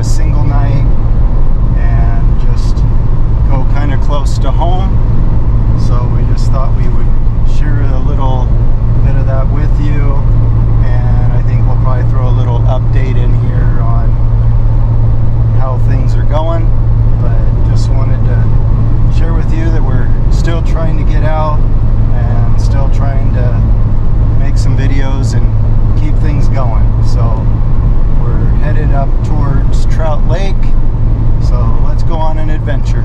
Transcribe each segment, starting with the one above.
a single night and just go kind of close to home. So we just thought we would share a little bit of that with you, and I think we'll probably throw a little update in here on how things are going. But just wanted to share with you that we're still trying to get out and still trying to make some videos and keep things going. So we're headed up towards Trout Lake, so let's go on an adventure.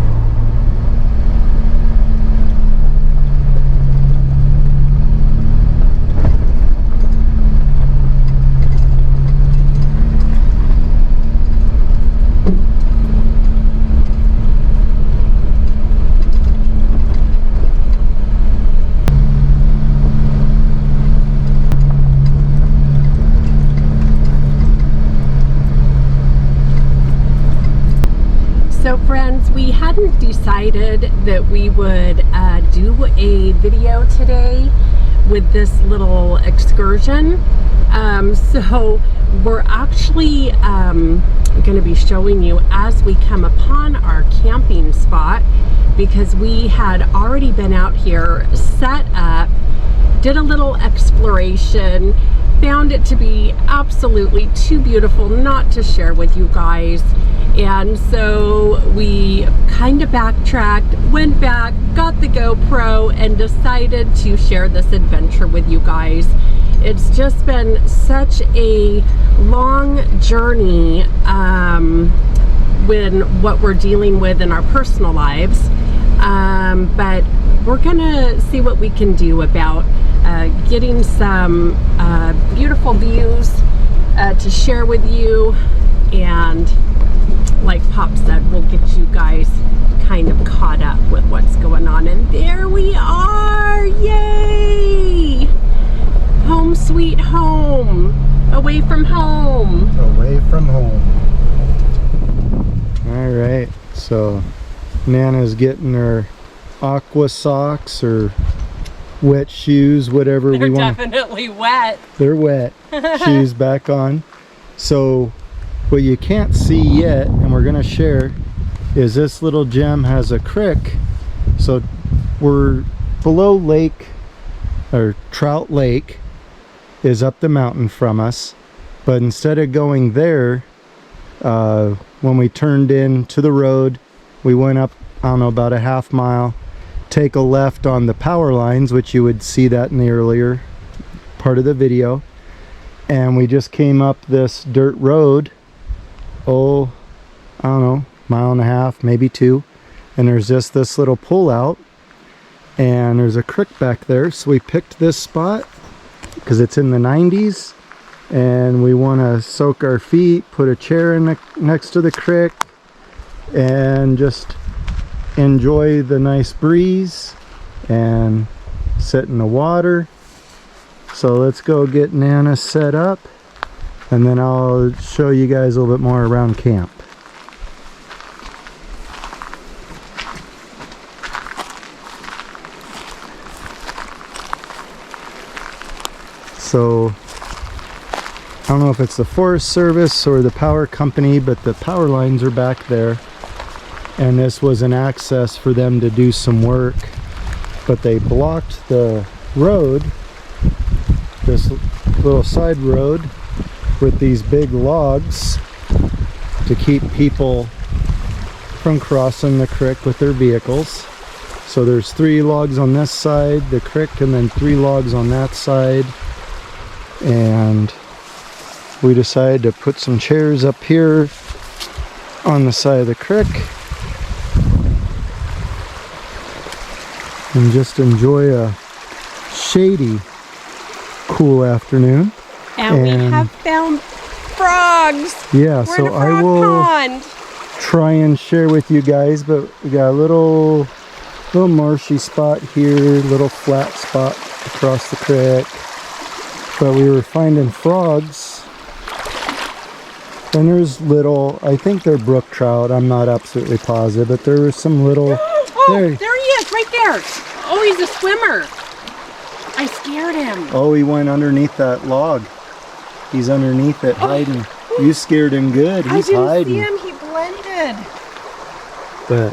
So friends, we hadn't decided that we would do a video today with this little excursion. So we're actually going to be showing you as we come upon our camping spot, because we had already been out here, set up, did a little exploration, found it to be absolutely too beautiful not to share with you guys. And so we kind of backtracked, went back, got the GoPro, and decided to share this adventure with you guys. It's just been such a long journey with what we're dealing with in our personal lives. But we're gonna see what we can do about getting some beautiful views to share with you, and like Pop said, we'll get you guys kind of caught up with what's going on. And there we are! Yay! Home sweet home! Away from home! Away from home. Alright, so Nana's getting her aqua socks or wet shoes, whatever we want. They're definitely wet. They're wet. Shoes back on. So what you can't see yet, and we're gonna share, is this little gem has a creek. So we're below lake, or Trout Lake is up the mountain from us, but instead of going there, when we turned into the road, we went up, I don't know, about a half mile, take a left on the power lines, which you would see that in the earlier part of the video, and we just came up this dirt road, oh, I don't know, mile and a half, maybe two, and there's just this little pull out, and there's a creek back there. So we picked this spot because it's in the 90s, and we want to soak our feet, put a chair in next to the creek, and just enjoy the nice breeze and sit in the water. So let's go get Nana set up, and then I'll show you guys a little bit more around camp. So I don't know if it's the Forest Service or the power company, but the power lines are back there, and this was an access for them to do some work, but they blocked the road, this little side road, with these big logs to keep people from crossing the creek with their vehicles. So there's 3 logs on this side, the creek, and then 3 logs on that side. And we decided to put some chairs up here on the side of the creek and just enjoy a shady, cool afternoon. And we have found frogs. Yeah, We're so in a frog I will pond. try and share with you guys, but we got a little marshy spot here, little flat spot across the creek. But we were finding frogs, and there's little, I think they're brook trout, I'm not absolutely positive, but there were some little, there he is, right there. Oh, he's a swimmer. I scared him. Oh, he went underneath that log. He's underneath it, hiding. You scared him good. He's I didn't hiding. see him. He blended. But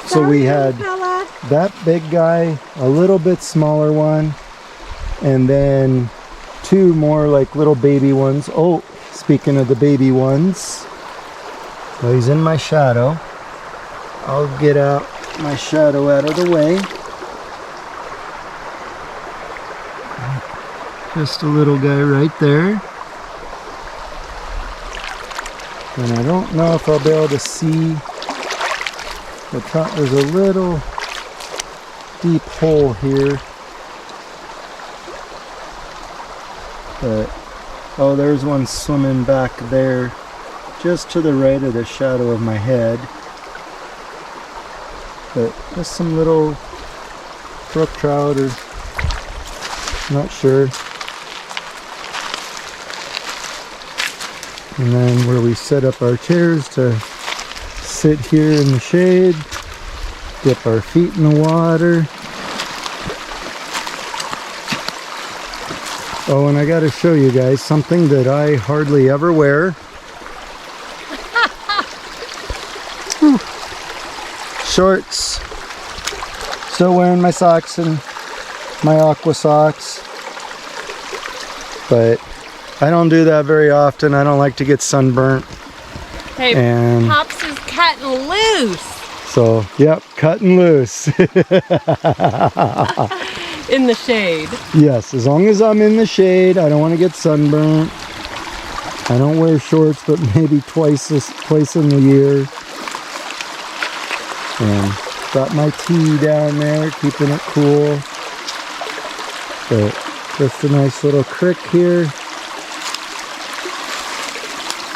so we had fella. that big guy, a little bit smaller one, and then two more like little baby ones. Oh, speaking of the baby ones, well, he's in my shadow. I'll get out my shadow out of the way. Just a little guy right there. And I don't know if I'll be able to see the top. There's a little deep hole here. But, oh, there's one swimming back there, just to the right of the shadow of my head. But just some little brook trout, or not sure. And then where we set up our chairs to sit here in the shade, dip our feet in the water. Oh, and I got to show you guys something that I hardly ever wear. Shorts. Still wearing my socks and my aqua socks. But I don't do that very often. I don't like to get sunburnt. Hey, and Pops is cutting loose. So, yep, cutting loose. In the shade. Yes, as long as I'm in the shade, I don't want to get sunburnt. I don't wear shorts, but maybe twice in the year. And got my tea down there, keeping it cool. But just a nice little creek here.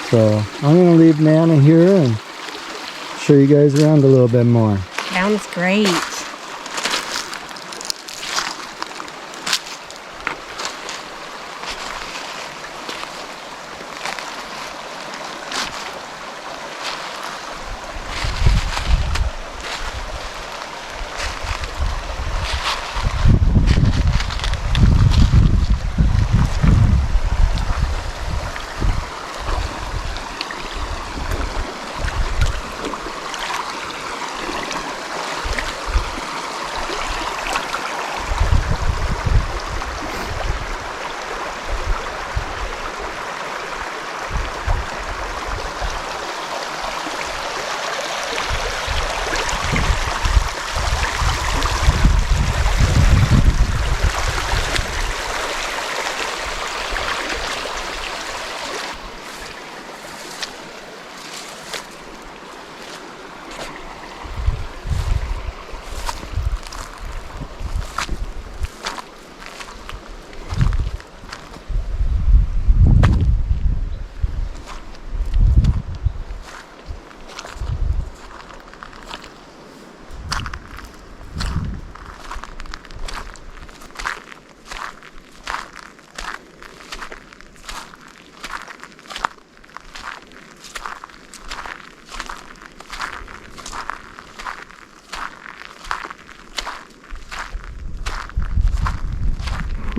So I'm going to leave Nana here and show you guys around a little bit more. Sounds great.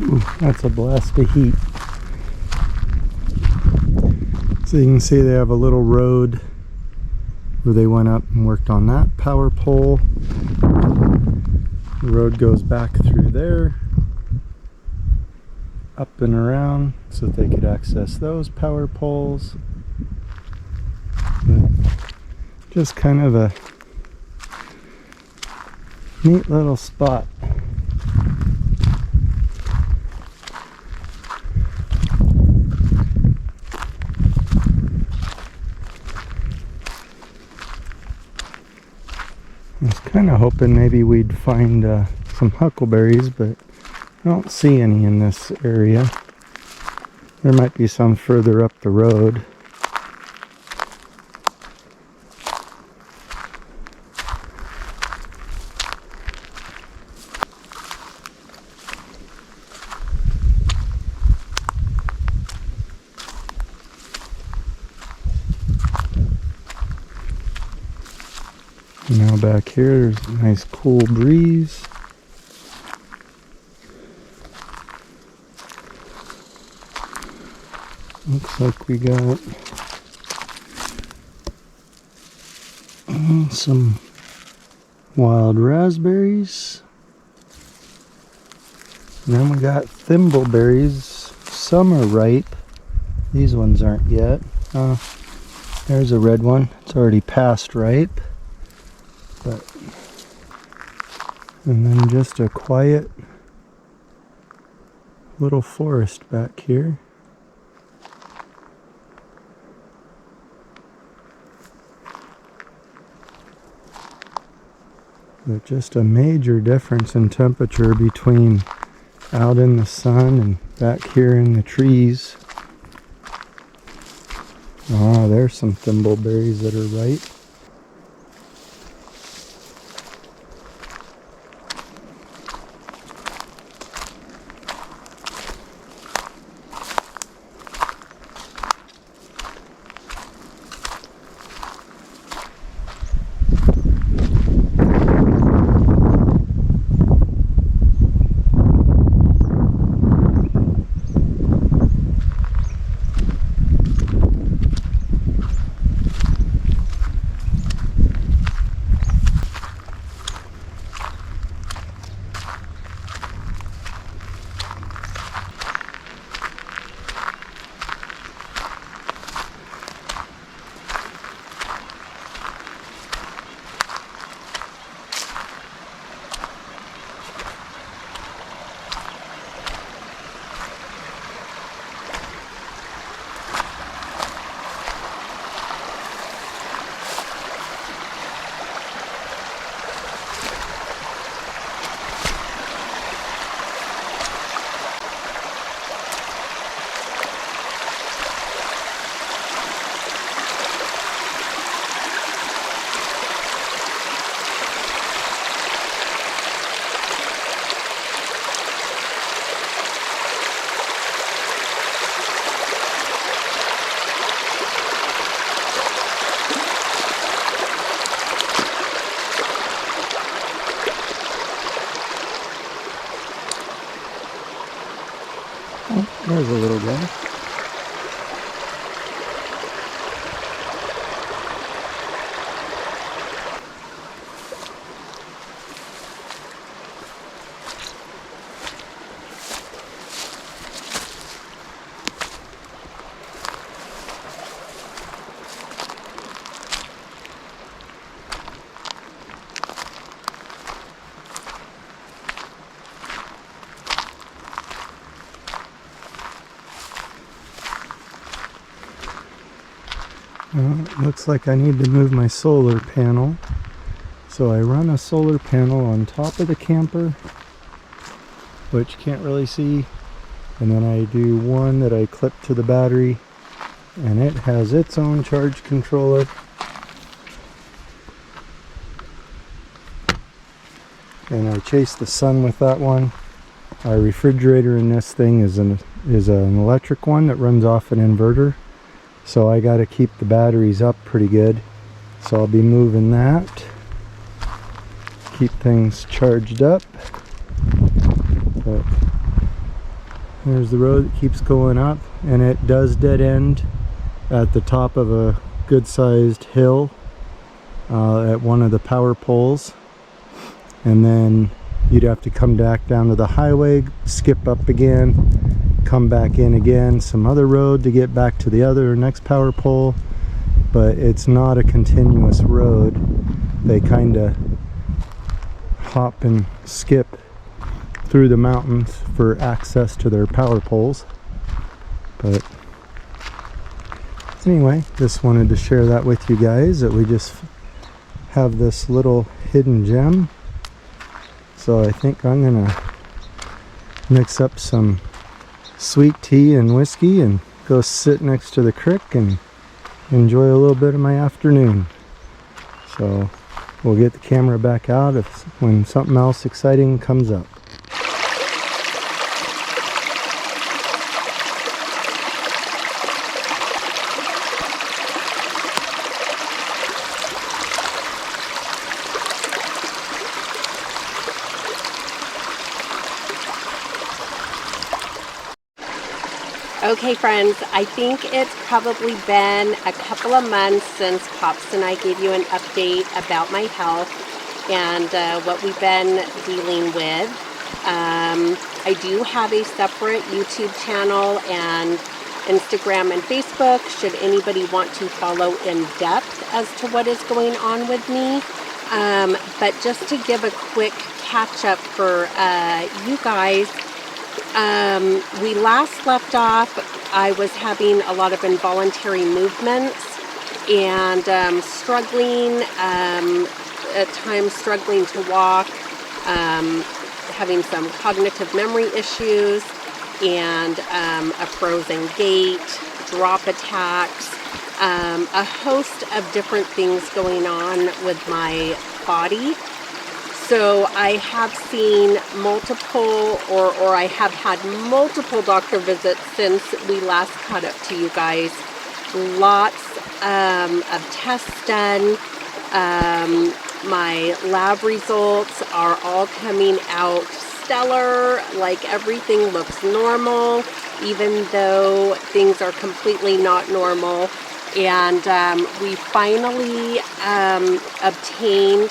Ooh, that's a blast of heat. So you can see they have a little road where they went up and worked on that power pole. The road goes back through there, up and around, so that they could access those power poles. But just kind of a neat little spot. I was kind of hoping maybe we'd find some huckleberries, but I don't see any in this area. There might be some further up the road. Now back here, there's a nice cool breeze. Looks like we got some wild raspberries. And then we got thimbleberries. Some are ripe. These ones aren't yet. There's a red one. It's already past ripe. And then just a quiet little forest back here. But just a major difference in temperature between out in the sun and back here in the trees. Ah, there's some thimbleberries that are ripe. There's a little guy. Well, it looks like I need to move my solar panel. So I run a solar panel on top of the camper, which you can't really see. And then I do one that I clip to the battery, and it has its own charge controller. And I chase the sun with that one. Our refrigerator in this thing is an electric one that runs off an inverter. So I got to keep the batteries up pretty good. So I'll be moving that. Keep things charged up. But there's the road that keeps going up, and it does dead end at the top of a good sized hill at one of the power poles. And then you'd have to come back down to the highway, skip up again, come back in again, some other road to get back to the other next power pole. But it's not a continuous road. They kind of hop and skip through the mountains for access to their power poles. But anyway, just wanted to share that with you guys, that we just have this little hidden gem. So I think I'm gonna mix up some sweet tea and whiskey and go sit next to the creek and enjoy a little bit of my afternoon. So we'll get the camera back out when something else exciting comes up. Okay, friends, I think it's probably been a couple of months since Pops and I gave you an update about my health and what we've been dealing with. I do have a separate YouTube channel and Instagram and Facebook should anybody want to follow in depth as to what is going on with me. But just to give a quick catch up for you guys, we last left off, I was having a lot of involuntary movements and struggling, at times struggling to walk, having some cognitive memory issues, and a frozen gait, drop attacks, a host of different things going on with my body. So I have seen multiple, or I have had multiple doctor visits since we last caught up to you guys. Lots of tests done. My lab results are all coming out stellar, like everything looks normal, even though things are completely not normal. And we finally obtained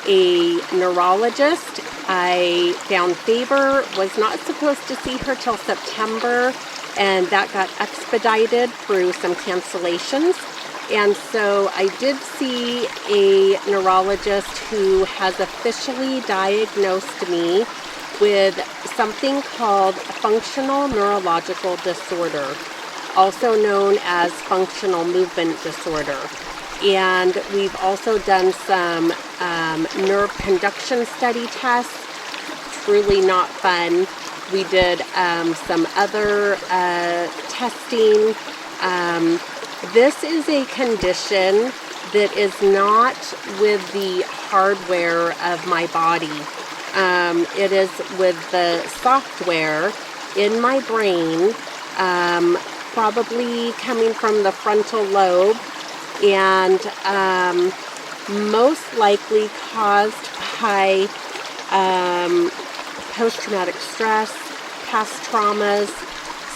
a neurologist. I found favor, was not supposed to see her till September, and that got expedited through some cancellations. And so I did see a neurologist who has officially diagnosed me with something called functional neurological disorder, also known as functional movement disorder. And we've also done some nerve conduction study tests. Truly not fun. We did some other testing. This is a condition that is not with the hardware of my body. It is with the software in my brain, probably coming from the frontal lobe, and most likely caused by post-traumatic stress, past traumas,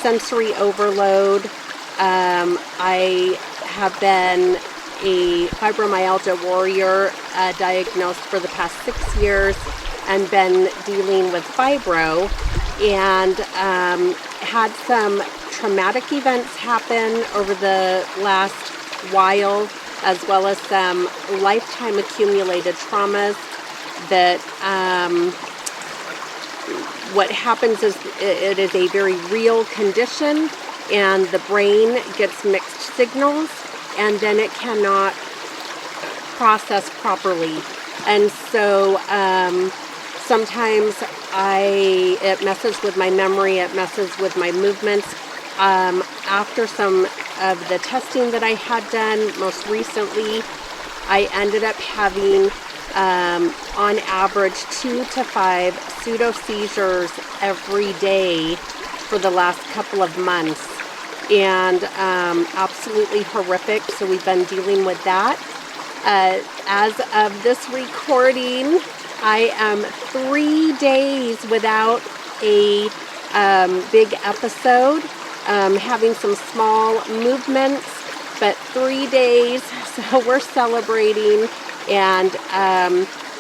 sensory overload. I have been a fibromyalgia warrior, diagnosed for the past 6 years, and been dealing with fibro, and had some traumatic events happen over the last while, as well as some lifetime accumulated traumas that what happens is it is a very real condition, and the brain gets mixed signals and then it cannot process properly. And so sometimes it messes with my memory, it messes with my movements. After some of the testing that I had done most recently, I ended up having on average 2 to 5 pseudo seizures every day for the last couple of months, and absolutely horrific. So we've been dealing with that. As of this recording, I am 3 days without a big episode, having some small movements, but 3 days, so we're celebrating. And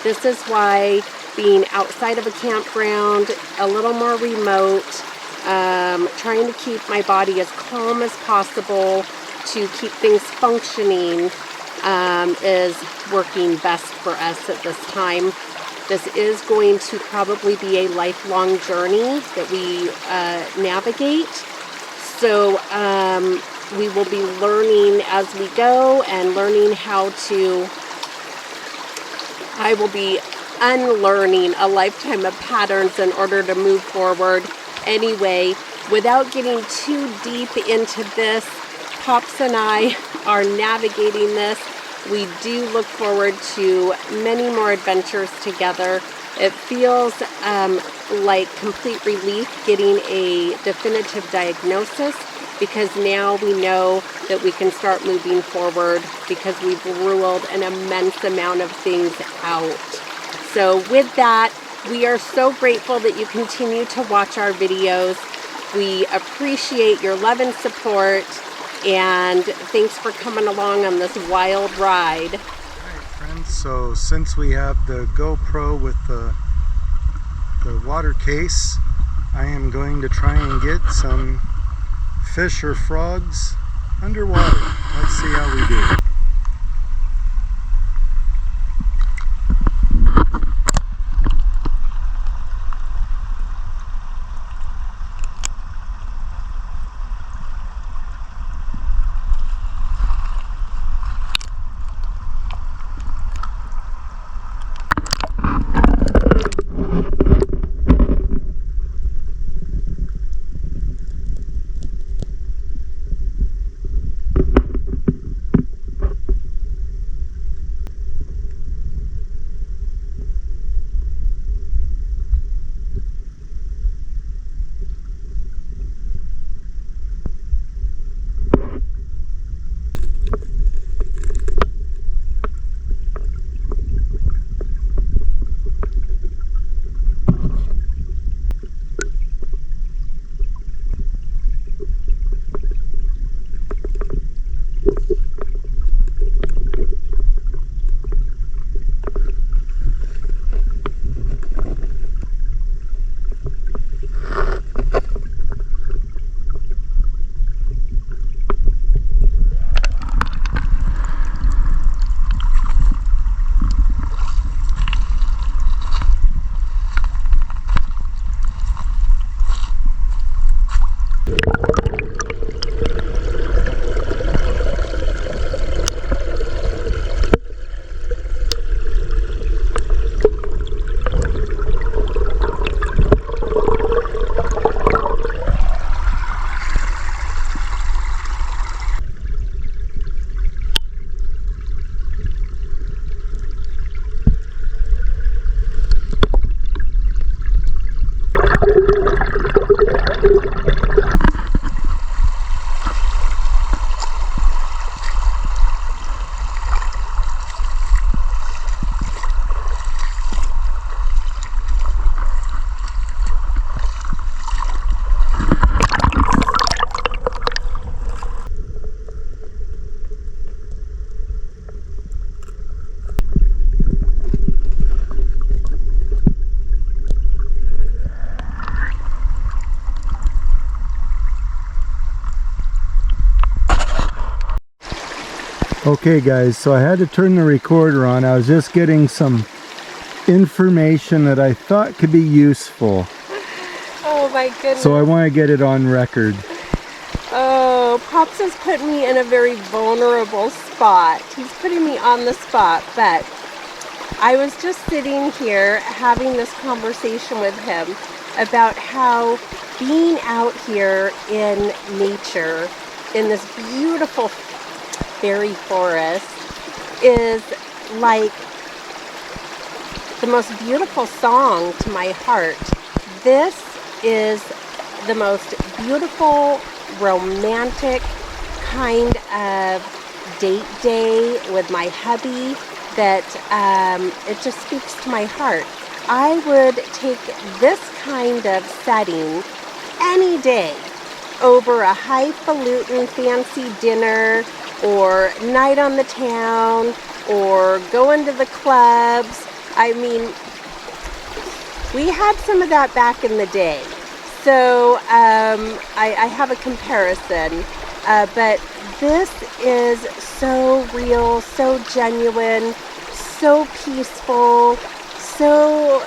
this is why being outside of a campground, a little more remote, trying to keep my body as calm as possible to keep things functioning is working best for us at this time. This is going to probably be a lifelong journey that we navigate. So we will be learning as we go and learning how to, I will be unlearning a lifetime of patterns in order to move forward. Anyway, without getting too deep into this, Pops and I are navigating this. We do look forward to many more adventures together. It feels like complete relief getting a definitive diagnosis, because now we know that we can start moving forward because we've ruled an immense amount of things out. So with that, we are so grateful that you continue to watch our videos. We appreciate your love and support, and thanks for coming along on this wild ride. Alright friends, so since we have the GoPro with the water case, I am going to try and get some fish or frogs underwater. Let's see how we do. Okay guys, so I had to turn the recorder on. I was just getting some information that I thought could be useful. Oh my goodness. So I want to get it on record. Oh, Pops has put me in a very vulnerable spot. He's putting me on the spot, but I was just sitting here having this conversation with him about how being out here in nature, in this beautiful fairy forest, is like the most beautiful song to my heart. This is the most beautiful, romantic kind of date day with my hubby that it just speaks to my heart. I would take this kind of setting any day over a highfalutin fancy dinner or night on the town or going to the clubs. I mean, we had some of that back in the day. So I have a comparison, but this is so real, so genuine, so peaceful, so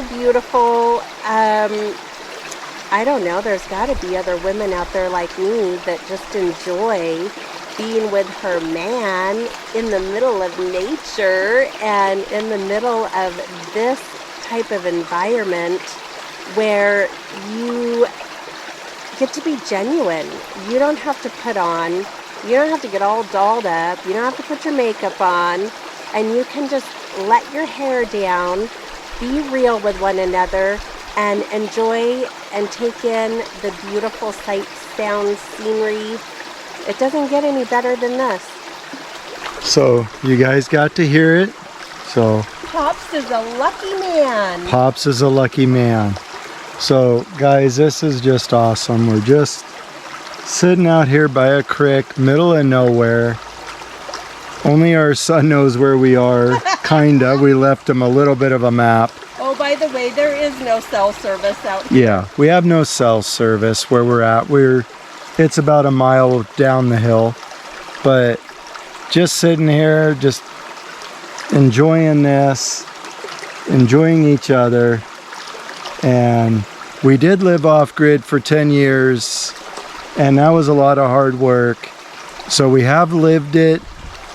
beautiful. I don't know, there's got to be other women out there like me that just enjoy being with her man in the middle of nature and in the middle of this type of environment where you get to be genuine. You don't have to put on, you don't have to get all dolled up, you don't have to put your makeup on, and you can just let your hair down, be real with one another, and enjoy and take in the beautiful sights, sounds, scenery. It doesn't get any better than this. So you guys got to hear it. So Pops is a lucky man. Pops is a lucky man. So guys, this is just awesome. We're just sitting out here by a creek, middle of nowhere. Only our son knows where we are, kinda. We left him a little bit of a map. Oh, by the way, there is no cell service out here. Yeah, we have no cell service where we're at. It's about a mile down the hill. But just sitting here, just enjoying this, enjoying each other. And we did live off grid for 10 years, and that was a lot of hard work. So we have lived it.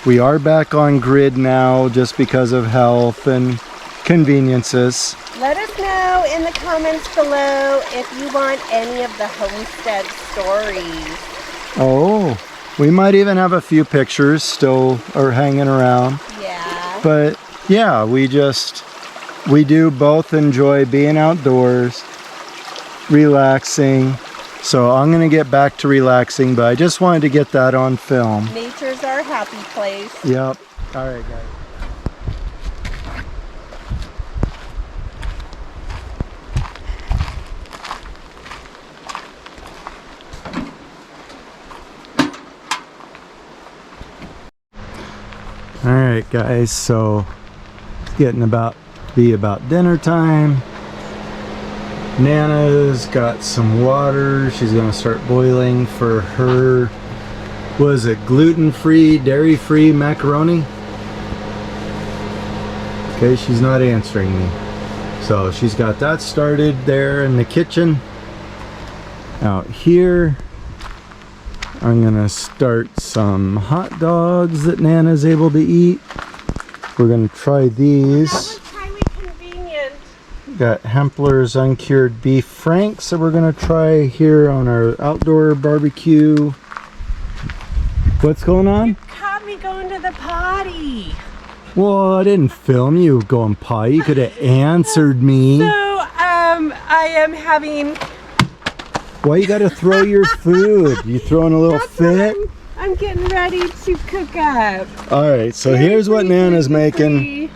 We are back on grid now just because of health and conveniences. Let us know in the comments below if you want any of the homestead stories. Oh, we might even have a few pictures still are hanging around. Yeah. But yeah, we do both enjoy being outdoors, relaxing. So I'm gonna get back to relaxing, but I just wanted to get that on film. Nature's our happy place. Yep. All right, guys. All right, guys. So it's getting about dinner time. Nana's got some water. She's gonna start boiling for her, was it gluten-free, dairy-free macaroni? Okay, she's not answering me. So she's got that started there in the kitchen. Out here, I'm gonna start some hot dogs that Nana's able to eat. We're gonna try these. Got Hempler's uncured beef franks that we're gonna try here on our outdoor barbecue. What's going on? You caught me going to the potty. Well, I didn't film you going potty. You could have answered me. So, I am having... Why you gotta throw your food? You throwing a little fit? I'm getting ready to cook up. Alright, so here's what Nana's making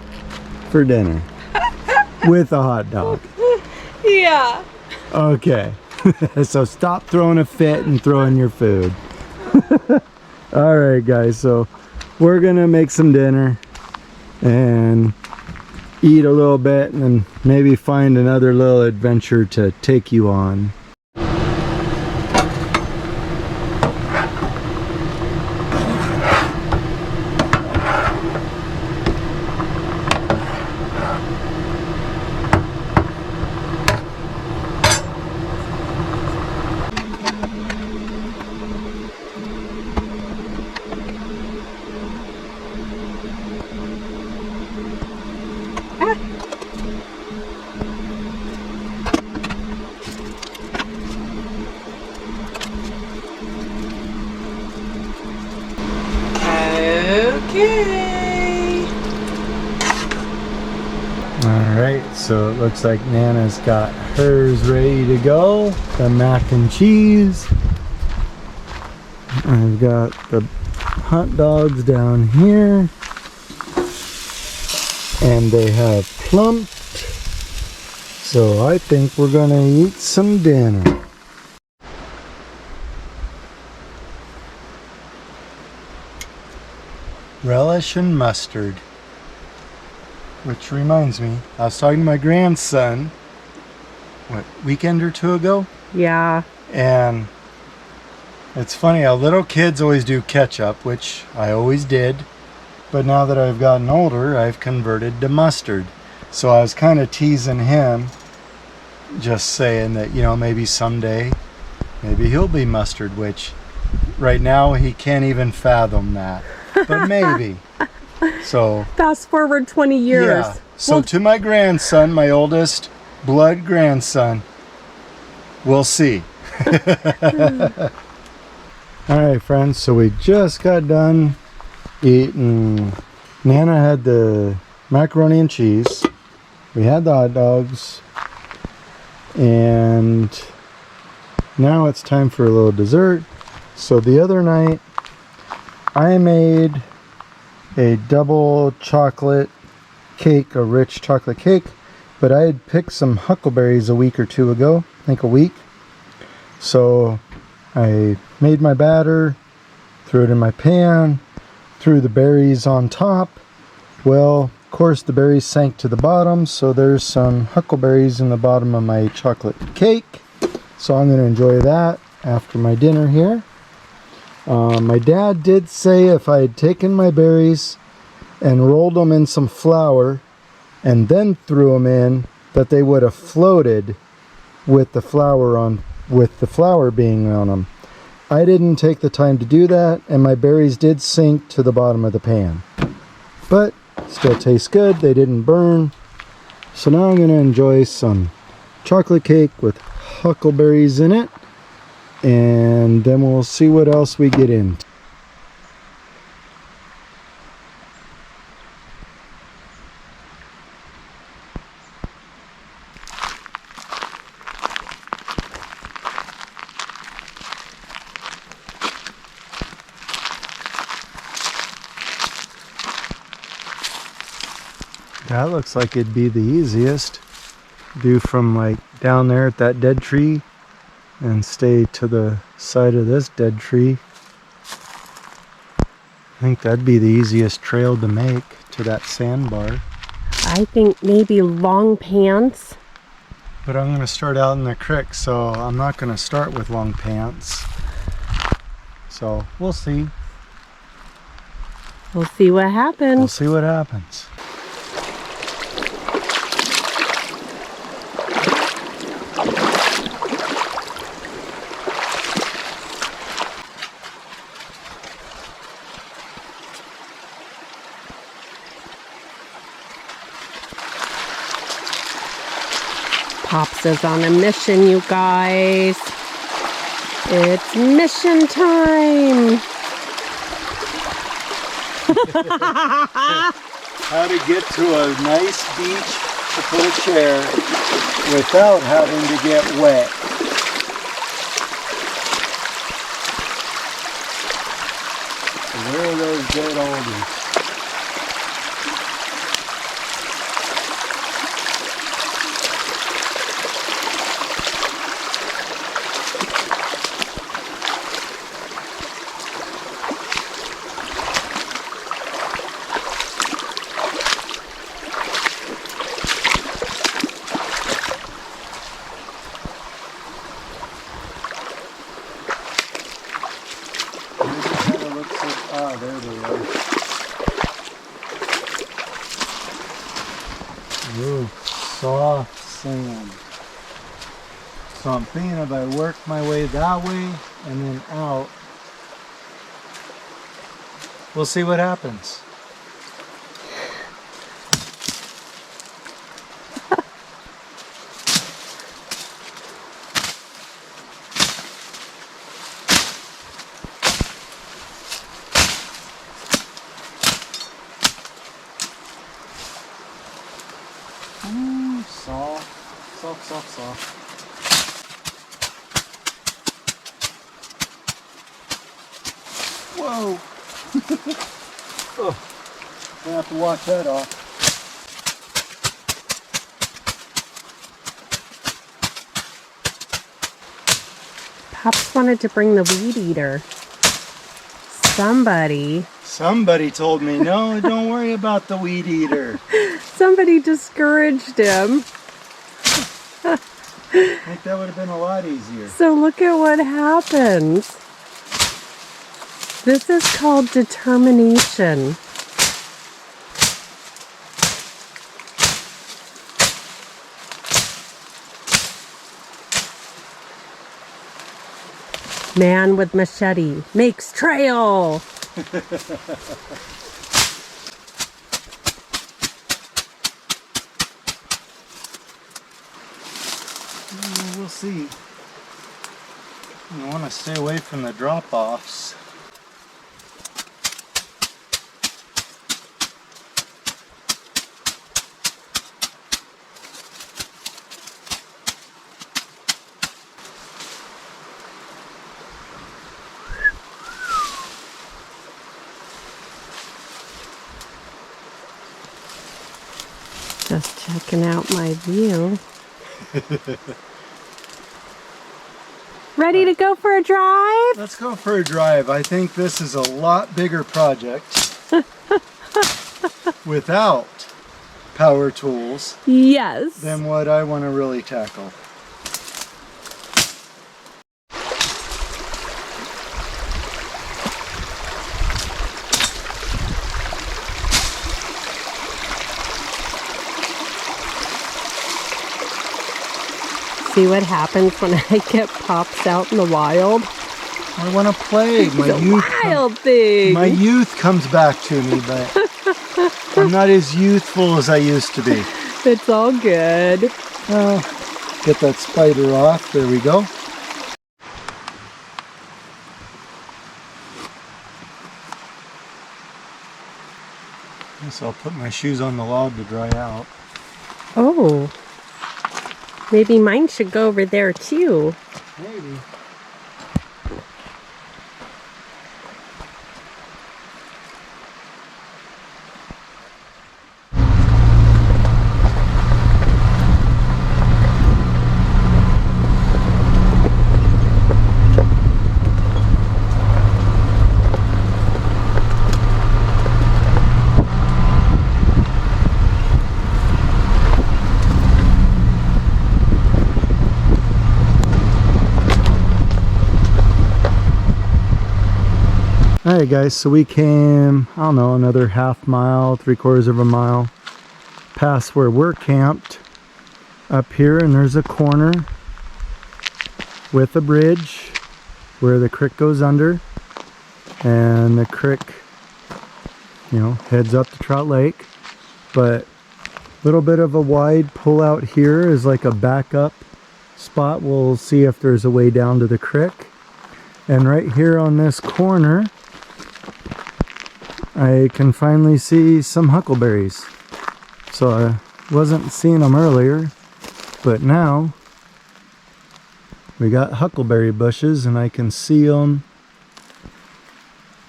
for dinner. With a hot dog. Yeah. Okay. So stop throwing a fit and throwing your food. Alright guys, so we're gonna make some dinner and eat a little bit and then maybe find another little adventure to take you on. Okay. Alright, so it looks like Nana's got hers ready to go. The mac and cheese. I've got the hot dogs down here. And they have plumped. So I think we're gonna eat some dinner. Relish and mustard. Which reminds me, I was talking to my grandson, what, weekend or two ago? Yeah. And it's funny how little kids always do ketchup, which I always did. But now that I've gotten older, I've converted to mustard. So I was kind of teasing him, just saying that, you know, maybe someday, maybe he'll be mustard, which right now he can't even fathom that. But maybe. So fast forward 20 years. Yeah. So to my grandson, my oldest blood grandson, we'll see. Alright friends, so we just got done eating. Nana had the macaroni and cheese. We had the hot dogs. And now it's time for a little dessert. So the other night I made a double chocolate cake, a rich chocolate cake, but I had picked some huckleberries a week or two ago, I think a week. So I made my batter, threw it in my pan, threw the berries on top. Well, of course the berries sank to the bottom, so there's some huckleberries in the bottom of my chocolate cake. So I'm going to enjoy that after my dinner here. My dad did say if I had taken my berries and rolled them in some flour and then threw them in, that they would have floated with the flour being on them. I didn't take the time to do that, and my berries did sink to the bottom of the pan. But still tastes good. They didn't burn. So now I'm going to enjoy some chocolate cake with huckleberries in it, and then we'll see what else we get in. That looks like it'd be the easiest. Do from like down there at that dead tree and stay to the side of this dead tree. I think that'd be the easiest trail to make to that sandbar. I think maybe long pants. But I'm going to start out in the creek, so I'm not going to start with long pants. So we'll see. We'll see what happens. We'll see what happens. Pops is on a mission, you guys. It's mission time. How to get to a nice beach to put a chair without having to get wet. Where are those dead oldies? Ah, there they are. Ooh, soft sand. So I'm thinking if I work my way that way and then out, we'll see what happens. Soft. Whoa! Oh, gonna have to wash that off. Pops wanted to bring the weed eater. Somebody told me, no, don't worry about the weed eater. Somebody discouraged him. I think that would have been a lot easier. So look at what happens. This is called determination. Man with machete makes trail. We'll see. I want to stay away from the drop-offs. Just checking out my view. Ready to go for a drive? Let's go for a drive. I think this is a lot bigger project without power tools Yes. than what I want to really tackle. See what happens when I get pops out in the wild? I want to play. It's a wild thing. My youth comes back to me, but I'm not as youthful as I used to be. It's all good. Get that spider off. There we go. Guess I'll put my shoes on the log to dry out. Oh. Maybe mine should go over there too. Maybe. Alright guys, so we came, I don't know, another half mile, 3/4 of a mile past where we're camped up here, and there's a corner with a bridge where the creek goes under, and the creek, you know, heads up to Trout Lake. But a little bit of a wide pull out here is like a backup spot. We'll see if there's a way down to the creek. And right here on this corner I can finally see some huckleberries. So I wasn't seeing them earlier, but now we got huckleberry bushes and I can see them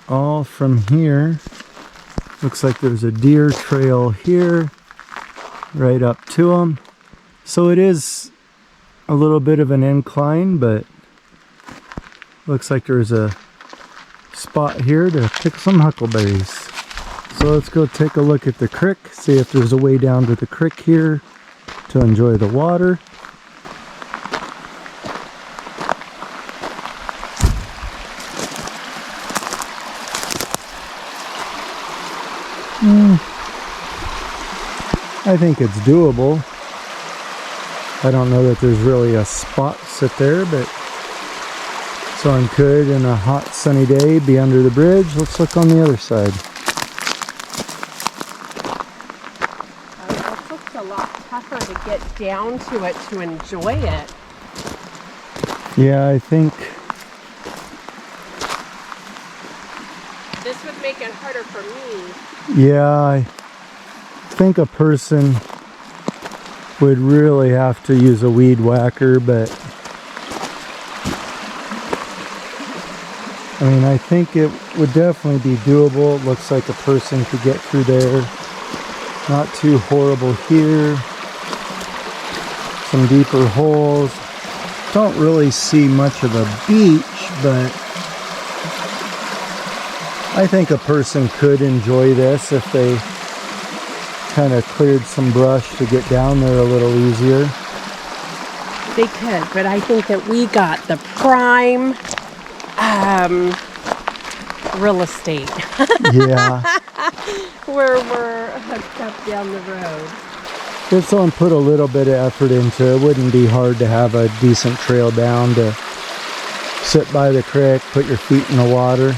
all from here. Looks like there's a deer trail here right up to them. So it is a little bit of an incline, but looks like there's a spot here to pick some huckleberries. So let's go take a look at the creek, see if there's a way down to the creek here to enjoy the water. I think it's doable. I don't know that there's really a spot sit there, but someone could, in a hot sunny day, be under the bridge. Let's look on the other side. It looks a lot tougher to get down to it to enjoy it. Yeah, I think this would make it harder for me. Yeah, I think a person would really have to use a weed whacker, but I mean, I think it would definitely be doable. It looks like a person could get through there. Not too horrible here. Some deeper holes. Don't really see much of a beach, but I think a person could enjoy this if they kind of cleared some brush to get down there a little easier. They could, but I think that we got the prime real estate. Yeah. Where we're hooked up down the road. If someone put a little bit of effort into it, it wouldn't be hard to have a decent trail down to sit by the creek, put your feet in the water.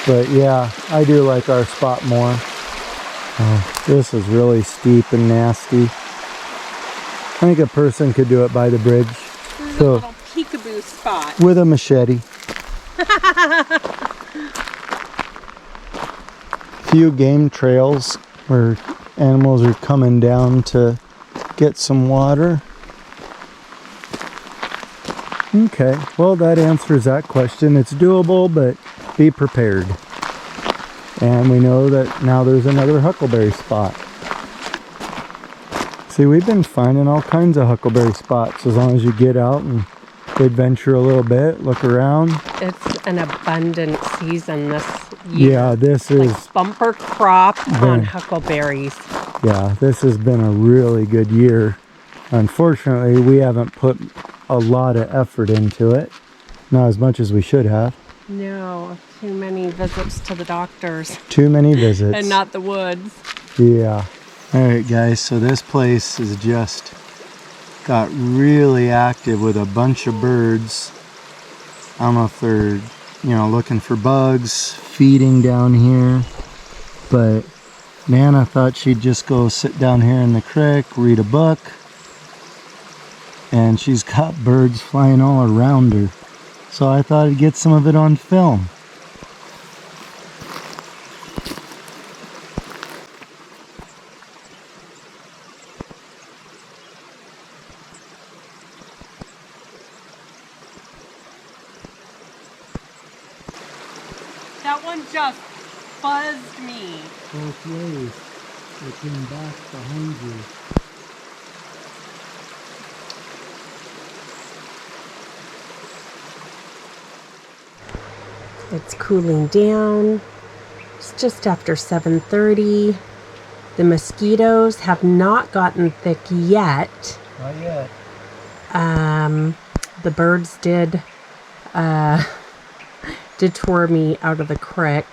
But yeah, I do like our spot more. Oh, this is really steep and nasty. I think a person could do it by the bridge. This is a little peekaboo spot. With a machete. Few game trails where animals are coming down to get some water. Okay, well that answers that question. It's doable, but be prepared. And we know that now there's another huckleberry spot. See, we've been finding all kinds of huckleberry spots as long as you get out and adventure a little bit, look around. It's an abundant season this year. Yeah, this is like bumper crop on huckleberries. Yeah, this has been a really good year. Unfortunately, we haven't put a lot of effort into it. Not as much as we should have. No, too many visits to the doctors. Too many visits. And not the woods. Yeah. Alright guys, so this place has just got really active with a bunch of birds. I don't know if they're, looking for bugs, feeding down here. But Nana thought she'd just go sit down here in the creek, read a book. And she's got birds flying all around her. So I thought I'd get some of it on film. That one just buzzed me. Both ways. It came back behind you. It's cooling down. It's just after 7:30. The mosquitoes have not gotten thick yet. Not yet. The birds did detour me out of the creek,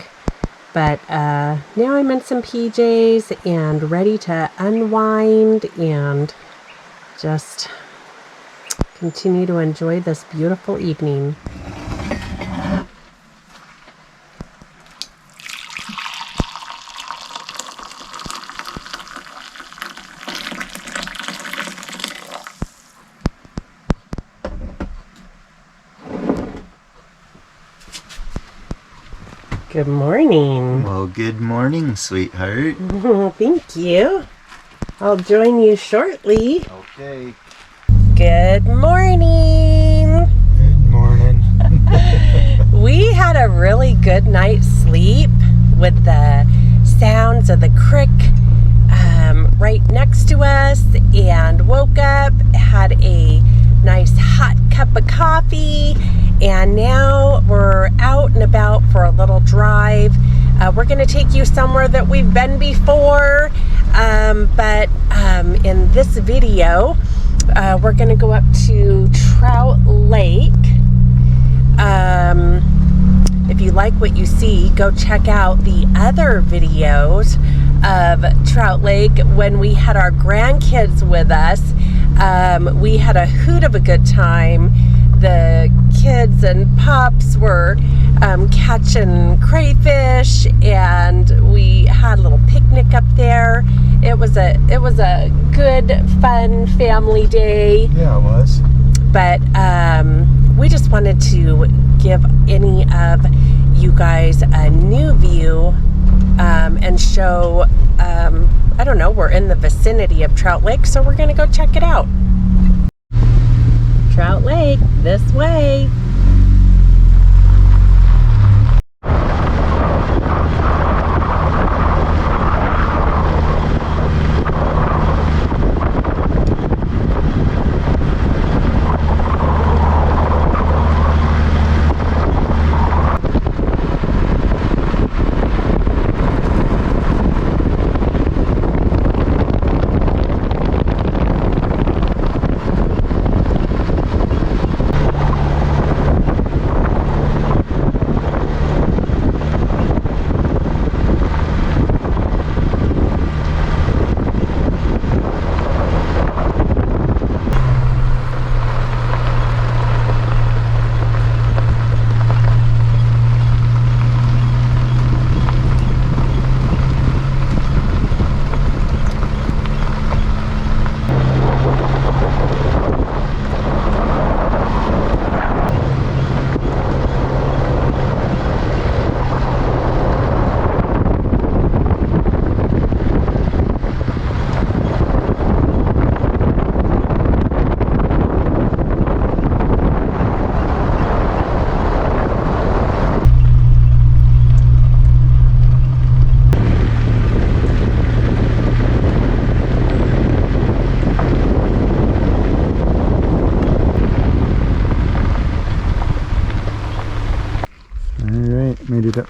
but now I'm in some PJs and ready to unwind and just continue to enjoy this beautiful evening. Good morning. Well, good morning, sweetheart. Thank you. I'll join you shortly. Okay. Good morning. Good morning. We had a really good night's sleep with the sounds of the creek right next to us, and woke up, had a nice hot cup of coffee, and now we're out and about for a little drive. We're going to take you somewhere that we've been before, but in this video we're going to go up to Trout Lake. If you like what you see, go check out the other videos of Trout Lake when we had our grandkids with us. We had a hoot of a good time. The kids and pups were catching crayfish, and we had a little picnic up there. It was a good, fun family day. Yeah, it was. But we just wanted to give any of you guys a new view and show, I don't know, we're in the vicinity of Trout Lake, so we're going to go check it out. Trout Lake, this way.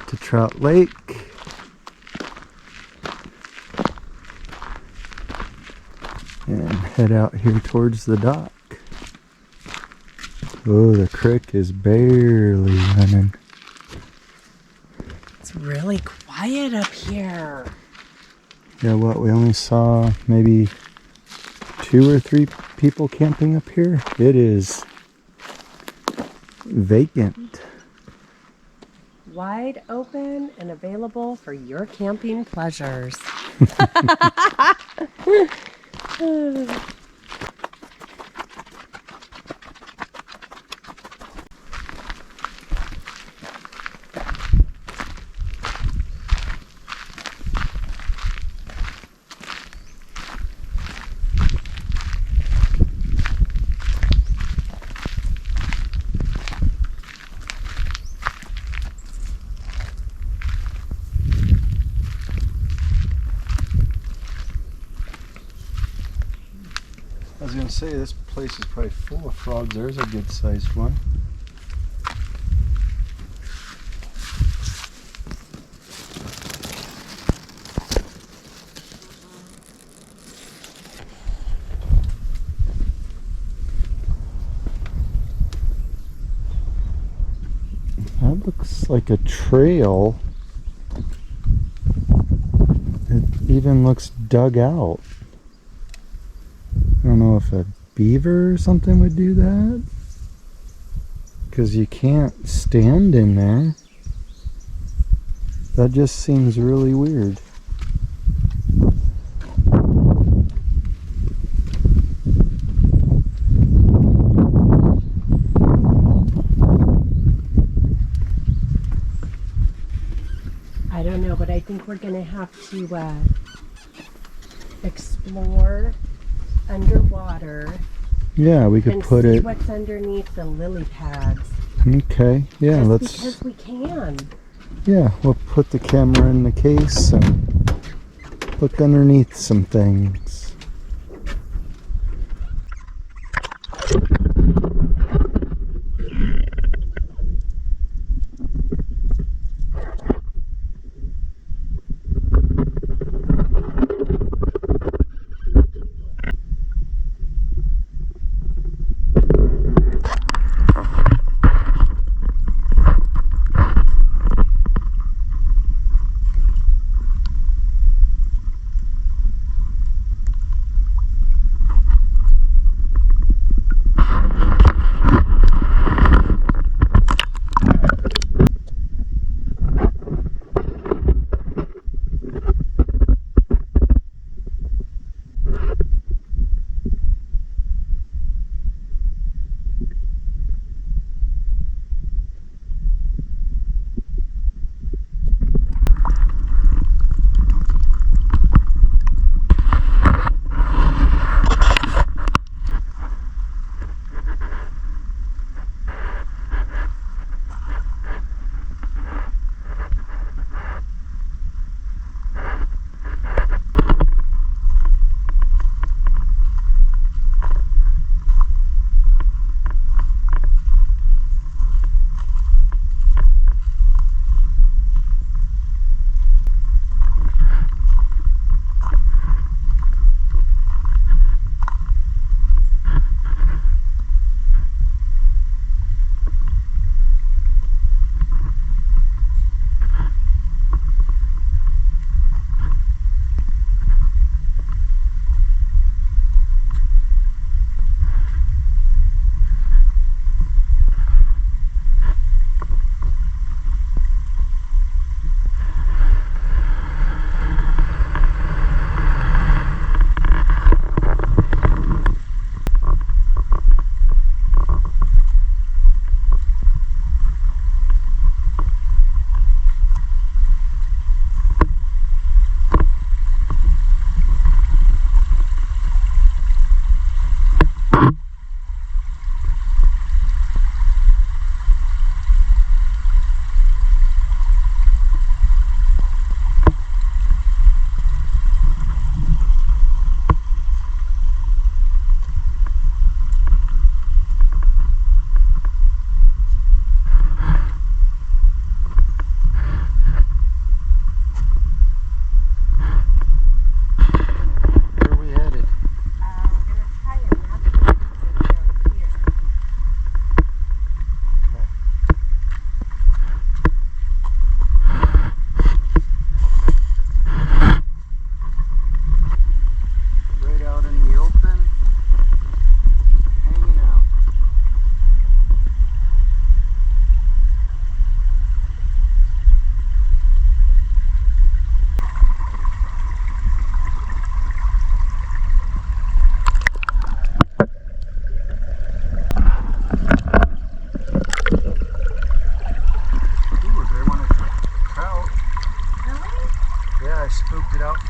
to Trout Lake. And head out here towards the dock. Oh, the creek is barely running. It's really quiet up here. Yeah, what, we only saw maybe 2 or 3 people camping up here. It is vacant. Wide open and available for your camping pleasures. I was gonna say, this place is probably full of frogs. There's a good sized one. That looks like a trail. It even looks dug out. I don't know if a beaver or something would do that, because you can't stand in there. That just seems really weird. I don't know, but I think we're gonna have to explore underwater. Yeah, we could and put see it. what's underneath the lily pads. Okay, yeah, Just let's. because we can. Yeah, we'll put the camera in the case and look underneath some things.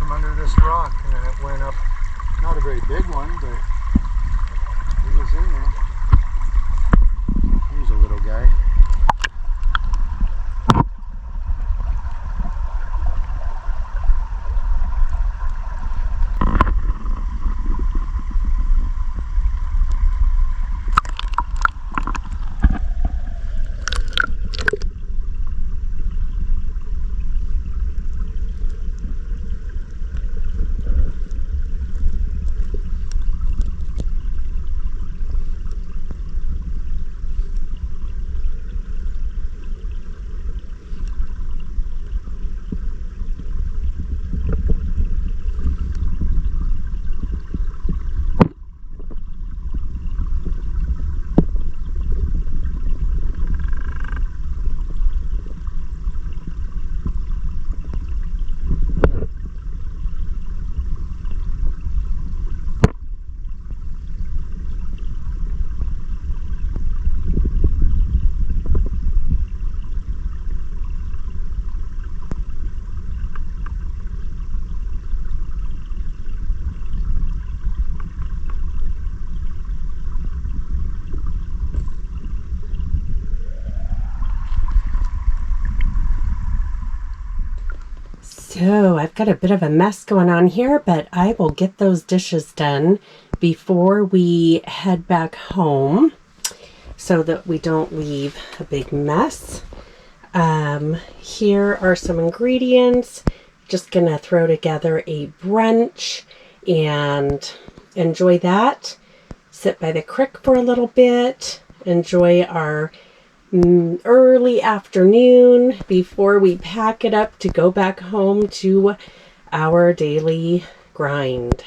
from under this rock, and then it went up. Not a very big one, but it was in there. Here's a little guy. So I've got a bit of a mess going on here, but I will get those dishes done before we head back home so that we don't leave a big mess. Here are some ingredients. Just gonna throw together a brunch and enjoy that. Sit by the creek for a little bit. Enjoy our early afternoon before we pack it up to go back home to our daily grind.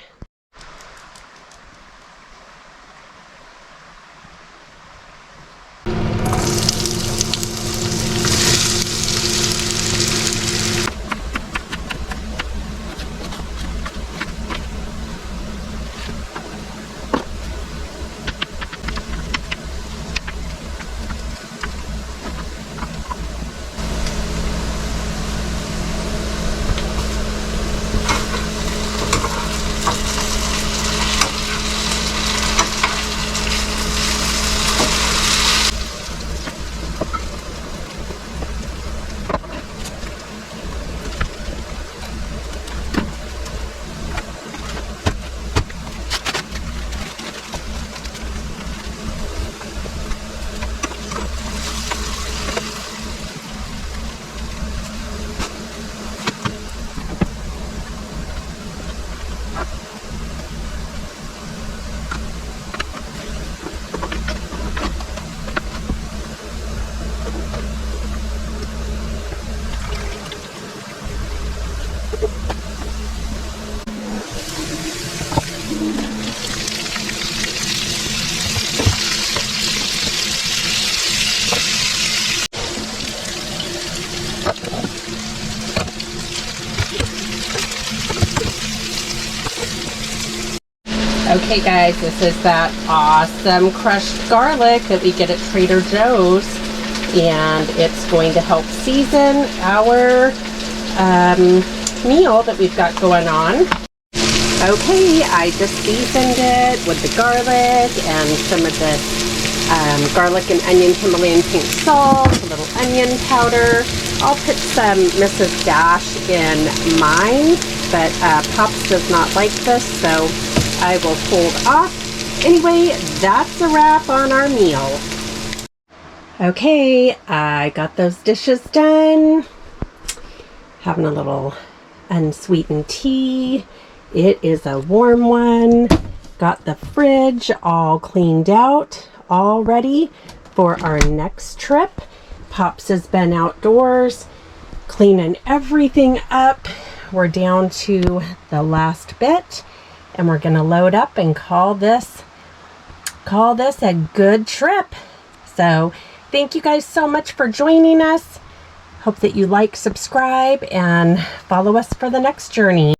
Okay guys, this is that awesome crushed garlic that we get at Trader Joe's, and it's going to help season our meal that we've got going on. Okay, I just seasoned it with the garlic and some of this garlic and onion Himalayan pink salt, a little onion powder. I'll put some Mrs. Dash in mine, but Pops does not like this, so I will fold off. Anyway, that's a wrap on our meal. Okay, I got those dishes done. Having a little unsweetened tea. It is a warm one. Got the fridge all cleaned out, all ready for our next trip. Pops has been outdoors cleaning everything up. We're down to the last bit, and we're gonna load up and call this a good trip. So thank you guys so much for joining us. Hope that you like, subscribe, and follow us for the next journey.